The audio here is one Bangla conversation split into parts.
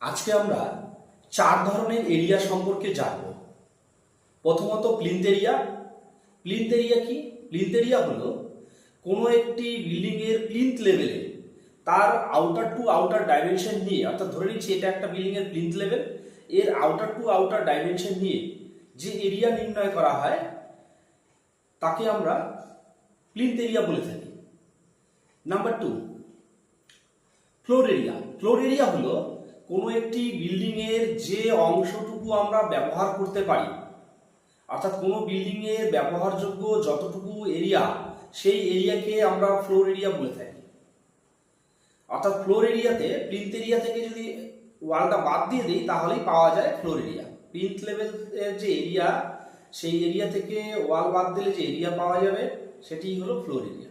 আজকে আমরা চার ধরনের এরিয়া সম্পর্কে জানব। প্রথমত প্লিন্থ এরিয়া। প্লিন্থ এরিয়া কি? প্লিন্থ এরিয়া হলো কোনো একটি বিল্ডিং এর প্লিন্থ লেভেলে তার আউটার টু আউটার ডাইমেনশন নিয়ে, অর্থাৎ ধরে নিচ্ছি এটা একটা বিল্ডিং এর প্লিন্থ লেভেল, এর আউটার টু আউটার ডাইমেনশন নিয়ে যে এরিয়া নির্ণয় করা হয় তাকে আমরা প্লিন্থ এরিয়া বলে থাকি। Number two, floor area. Floor area হলো কোনো একটি বিল্ডিং এর যে অংশটুকু আমরা ব্যবহার করতে পারি, অর্থাৎ কোনো বিল্ডিং এর ব্যবহারযোগ্য যতটুকু এরিয়া, সেই এরিয়াকে আমরা ফ্লোর এরিয়া বলে থাকি। অর্থাৎ ফ্লোর এরিয়াতে প্লিন্থ এরিয়া থেকে যদি ওয়ালটা বাদ দিয়ে দিই তাহলেই পাওয়া যায় ফ্লোর এরিয়া। প্লিন্থ লেভেল যে এরিয়া, সেই এরিয়া থেকে ওয়াল বাদ দিলে যে এরিয়া পাওয়া যাবে সেটি হলো ফ্লোর এরিয়া।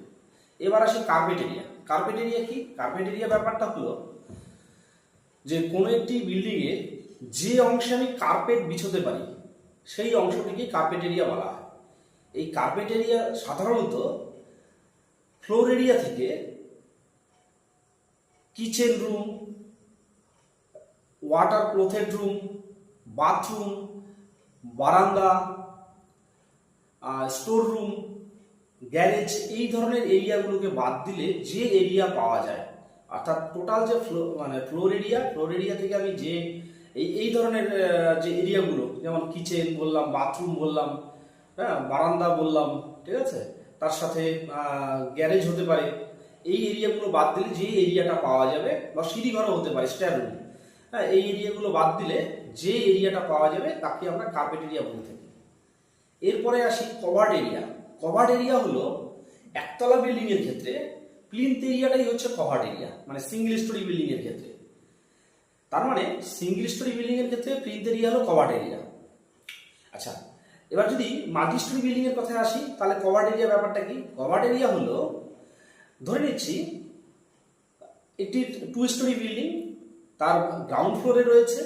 এবার আসি কার্পেট এরিয়া। কার্পেট এরিয়া কি? কার্পেট এরিয়া ব্যাপারটা হলো যে কোনো একটি বিল্ডিং এর যে অংশে আমি কার্পেট বিছোতে পারি সেই অংশটিকে কার্পেট এরিয়া বলা হয়। এই কার্পেট এরিয়া সাধারণত ফ্লোর এরিয়া থেকে kitchen room, water closet room, bathroom, বারান্দা, স্টোর রুম, গ্যারেজ, এই ধরনের এরিয়াগুলোকে বাদ দিলে যে এরিয়া পাওয়া যায়, অর্থাৎ টোটাল যে ফ্লোর এরিয়া থেকে আমি যে এই ধরনের যে এরিয়াগুলো, যেমন কিচেন বললাম, বাথরুম বললাম, হ্যাঁ, বারান্দা বললাম, ঠিক আছে, তার সাথে গ্যারেজ হতে পারে, এই এরিয়াগুলো বাদ দিলে যে এরিয়াটা পাওয়া যাবে, বা সিঁড়ি ঘরও হতে পারে, স্ট্যার রুম, হ্যাঁ, এই এরিয়াগুলো বাদ দিলে যে এরিয়াটা পাওয়া যাবে তাকে আমরা কার্পেট এরিয়া বলে থাকি। এরপরে আসি কভার্ড এরিয়া। কভার্ড এরিয়া হলো একতলা বিল্ডিং এর ক্ষেত্রে প্লিন্থ এরিয়াটাই হচ্ছে কভার্ড এরিয়া, মানে সিঙ্গেল স্টোরি বিল্ডিং এর ক্ষেত্রে। তার মানে সিঙ্গেল স্টোরি বিল্ডিং এর ক্ষেত্রে প্লিন্থ এরিয়া হলো কভার্ড এরিয়া। আচ্ছা, এবার যদি মাল্টি স্টোরি বিল্ডিং এর কথায় আসি তাহলে কভার্ড এরিয়া ব্যাপারটা কি? কভার্ড এরিয়া হলো, ধরে নিচ্ছি একটি 2 স্টোরি বিল্ডিং, তার গ্রাউন্ড ফ্লোরে রয়েছে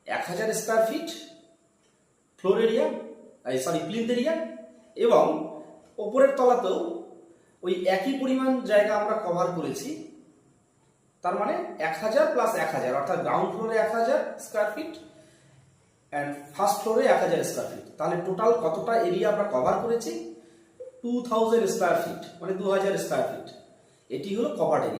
1000 square feet floor area, plinth area, এবং ওপরের তলাতেও ওই একই পরিমাণ জায়গা আমরা কভার করেছি। তার মানে 1000 প্লাস 1000, অর্থাৎ গ্রাউন্ড ফ্লোরে 1000 স্কয়ার ফিট অ্যান্ড ফার্স্ট ফ্লোরে 1000 স্কয়ার ফিট। তাহলে টোটাল কতটা এরিয়া আমরা কভার করেছি? 2000 স্কয়ার ফিট, মানে 2000 স্কয়ার ফিট। এটি হলো কভার্ড এরিয়া।